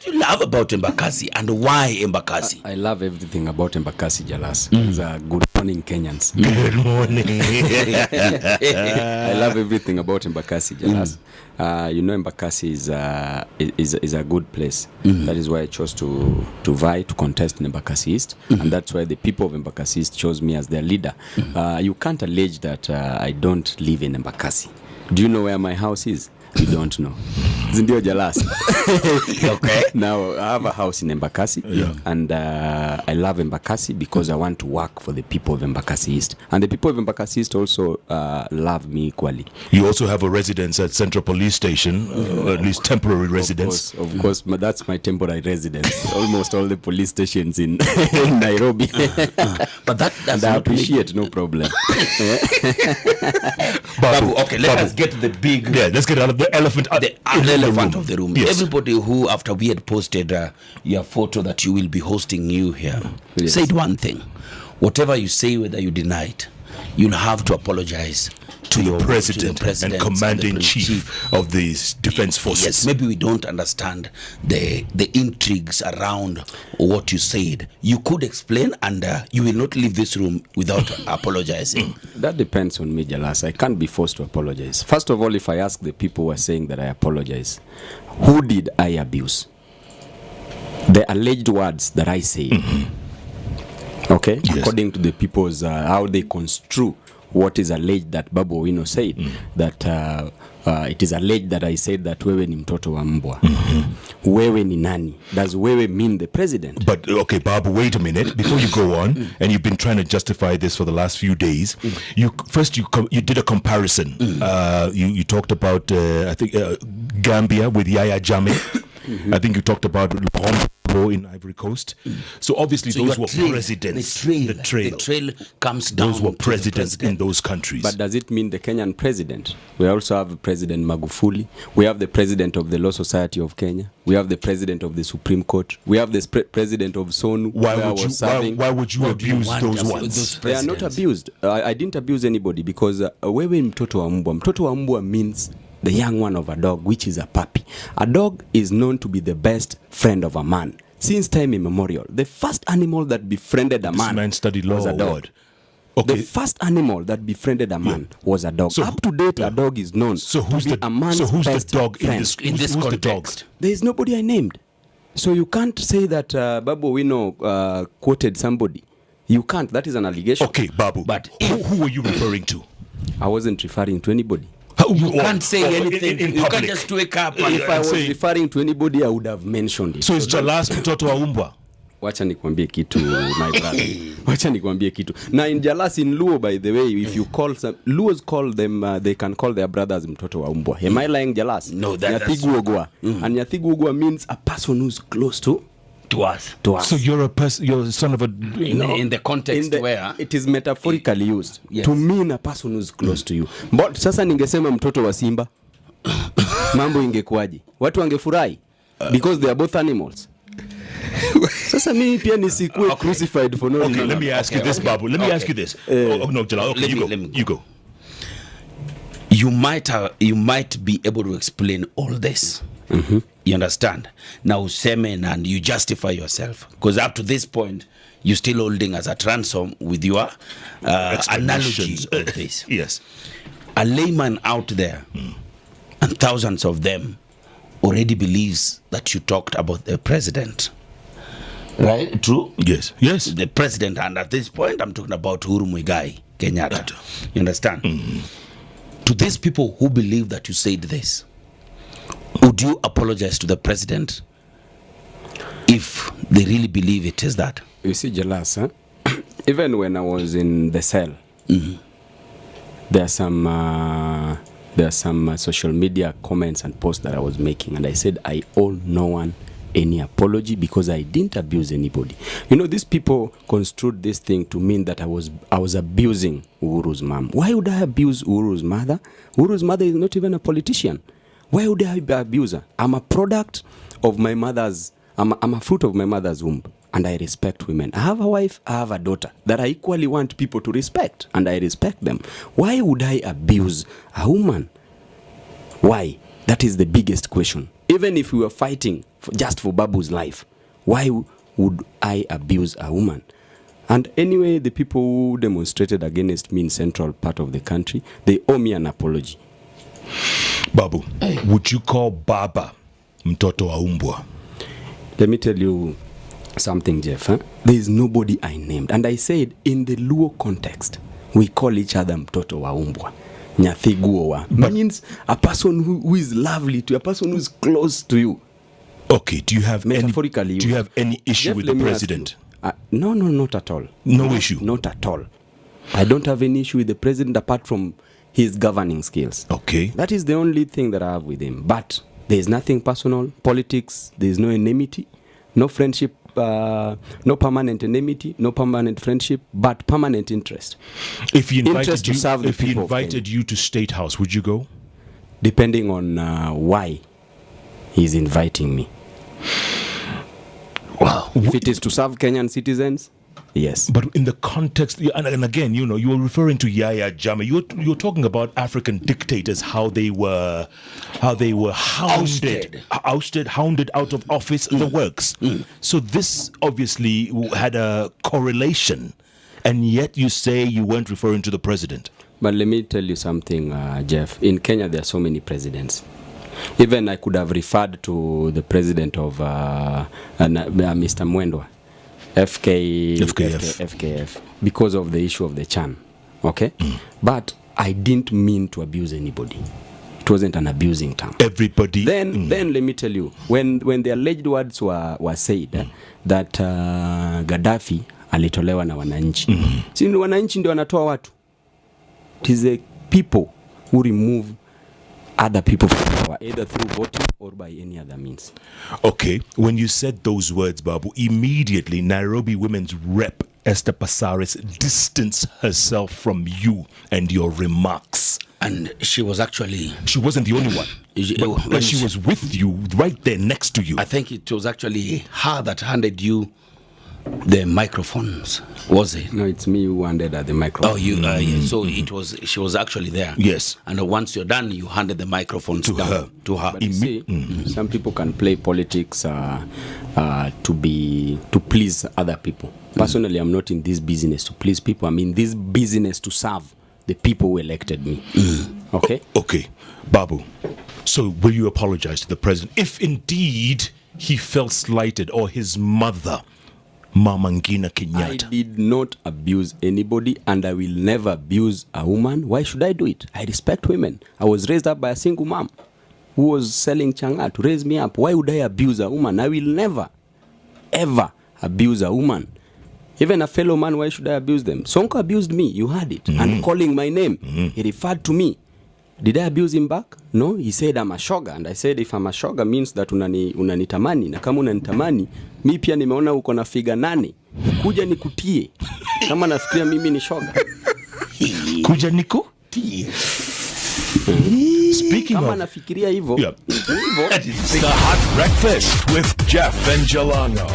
do you love about Embakasi and why Embakasi? I love everything about Embakasi, Jalas. It's a good morning, Kenyans. Good morning. I love everything about Embakasi, Jalas. You know, Embakasi is a good place. That is why I chose to vie to contest in Embakasi East, and that's why the people of Embakasi East chose me as their leader. You can't allege that I don't live in Embakasi. Do you know where my house is? You don't know. Zindio Jalas. Okay. Now I have a house in Embakasi, and I love Embakasi because I want to work for the people of Embakasi East, and the people of Embakasi East also love me equally. You also have a residence at Central Police Station, at least temporary residence. Of course, that's my temporary residence. Almost all the police stations in Nairobi. But that does I not appreciate, no problem. Babu, okay, let us get to the big... Yeah, let's get out of the elephant. The elephant of the room. Yes. Everybody who, after we had posted your photo that you will be hosting you here, said one thing. Whatever you say, whether you deny it, you'll have to apologize to the president and commander-in-chief of the defense forces. Yes, maybe we don't understand the intrigues around what you said. You could explain, and you will not leave this room without apologizing. That depends on me, Jalas. I can't be forced to apologize. First of all, if I ask the people who are saying that I apologize, who did I abuse? The alleged words that I say. Okay? Yes. According to the people's, how they construe what is alleged that Babu Owino said, that it is alleged that I said that wewe ni mtoto wa mbwa. Wewe ni nani? Does wewe mean the president? But okay, Babu, wait a minute before you go on. And you've been trying to justify this for the last few days. You did a comparison. You talked about I think Gambia with Yaya Jammeh. I think you talked about in Ivory Coast. So obviously those were presidents. The trail comes down. Those were presidents in those countries. But does it mean the Kenyan president? We also have President Magufuli. We have the president of the Law Society of Kenya. We have the president of the Supreme Court. We have the president of SONU. Why would you abuse those ones? They are not abused. I didn't abuse anybody because wewe mtoto wa mbwa. Mtoto wa mbwa means the young one of a dog, which is a puppy. A dog is known to be the best friend of a man since time immemorial. The first animal that befriended a man studied law was a dog. Okay. The first animal that befriended a man was a dog. So, up to date, a dog is known to be a man's best dog friend. in this context? There is nobody I named. So you can't say that Babu Owino quoted somebody. You can't. That is an allegation. Okay, Babu. But who were you referring to? I wasn't referring to anybody. You can't say anything. You can't just wake up. If I was referring to anybody, I would have mentioned it. So it's Jalas mtoto wa umbwa. Wacha nikwambie kitu, my brother. Wacha nikwambie kitu. Now in Jalas, in Luo, by the way, if you call some Luos, call them, they can call their brothers mtoto wa umbwa. Am I lying, Jalas? No, that's and Nyathiguogwa means a person who's close to us. So you're a person, you're son of a... in the context where... It is metaphorically used to mean a person who's close to you. But sasa ningesema mtoto wa simba, mambo ingekuaje? Watu wangefurahi because they are both animals. Sasa mimi pia nisikue crucified for no reason. Okay, let me ask you this, Babu. Let me ask you this. No, Jalal, okay, you go. You might be able to explain all this. You understand? Now useme and you justify yourself, because up to this point you're still holding as a ransom with your analogy of this. Yes. A layman out there, and thousands of them, already believes that you talked about the president. Right? True? Yes. The president, and at this point I'm talking about Uhuru Muigai Kenyatta. You understand? To these people who believe that you said this, would you apologize to the president if they really believe it is that? You see, Jalas, even when I was in the cell, there are some social media comments and posts that I was making, and I said I owe no one any apology because I didn't abuse anybody. You know, these people construed this thing to mean that I was abusing Uhuru's mom. Why would I abuse Uhuru's mother? Uhuru's mother is not even a politician. Why would I be an abuser? I'm a product of my mother's, I'm a fruit of my mother's womb, and I respect women. I have a wife, I have a daughter that I equally want people to respect, and I respect them. Why would I abuse a woman? Why? That is the biggest question. Even if we were fighting just for Babu's life, why would I abuse a woman? And anyway, the people who demonstrated against me in central part of the country, they owe me an apology. Babu, would you call Baba mtoto wa umbwa? Let me tell you something, Jeff. There is nobody I named. And I said, in the Luo context, we call each other mtoto wa umbwa. Nyathiguowa means a person who is lovely to you, a person who is close to you. Okay, do you have metaphorically? Do you have any issue Jeff, with the president? No, not at all. No issue? Not at all. I don't have any issue with the president apart from his governing skills. Okay. That is the only thing that I have with him. But there is nothing personal, politics, there is no enmity, no friendship, no permanent enmity, no permanent friendship, but permanent interest. If he invited interest you, to serve the if he people invited you to State House, would you go? Depending on why he's inviting me. Wow. If it is to serve Kenyan citizens, yes. But in the context, and again, you were referring to Yahya Jammeh. You're talking about African dictators, how they were hounded out of office, the works. So this obviously had a correlation, and yet you say you weren't referring to the president. But let me tell you something, Jeff. In Kenya, there are so many presidents. Even I could have referred to the president of Mr. Mwendwa, FKF, because of the issue of the Chan. Okay? But I didn't mean to abuse anybody. It wasn't an abusing term. Everybody. Then let me tell you, when the alleged words were said that Gaddafi alitolewa na wananchi. Si wananchi ndio wanatoa watu. It is the people who remove other people from power, either through voting or by any other means. Okay, when you said those words, Babu, immediately Nairobi Women's Rep Esther Passaris distanced herself from you and your remarks. And she was actually... She wasn't the only one. But she was with you, right there next to you. I think it was actually her that handed you the microphones, was it? No, it's me who handed her the microphone. Oh, you. Yeah. So she was actually there. Yes. And once you're done, you handed the microphones to down her. To her. But you see, some people can play politics to please other people. Personally, I'm not in this business to please people. I'm in this business to serve the people who elected me. Okay? Okay. Babu, so will you apologize to the president if indeed he felt slighted, or his mother, Mama Ngina Kenyatta? I did not abuse anybody, and I will never abuse a woman. Why should I do it? I respect women. I was raised up by a single mom who was selling changa to raise me up. Why would I abuse a woman? I will never, ever abuse a woman. Even a fellow man, why should I abuse them? Sonko abused me. You heard it. And calling my name. He referred to me. Did I abuse him back? No, he said I'm a shoga. And I said if I'm a shoga means that unanitamani. Na kama unanitamani, mi pia nimeona uko na figa 8. Kuja nikutie. Kama nafikiria mimi ni shoga. Kuja nikutie. Speaking kama of... nafikiria hivyo. Yeah. Hivyo. The Hot Breakfast with Jeff and Jelano.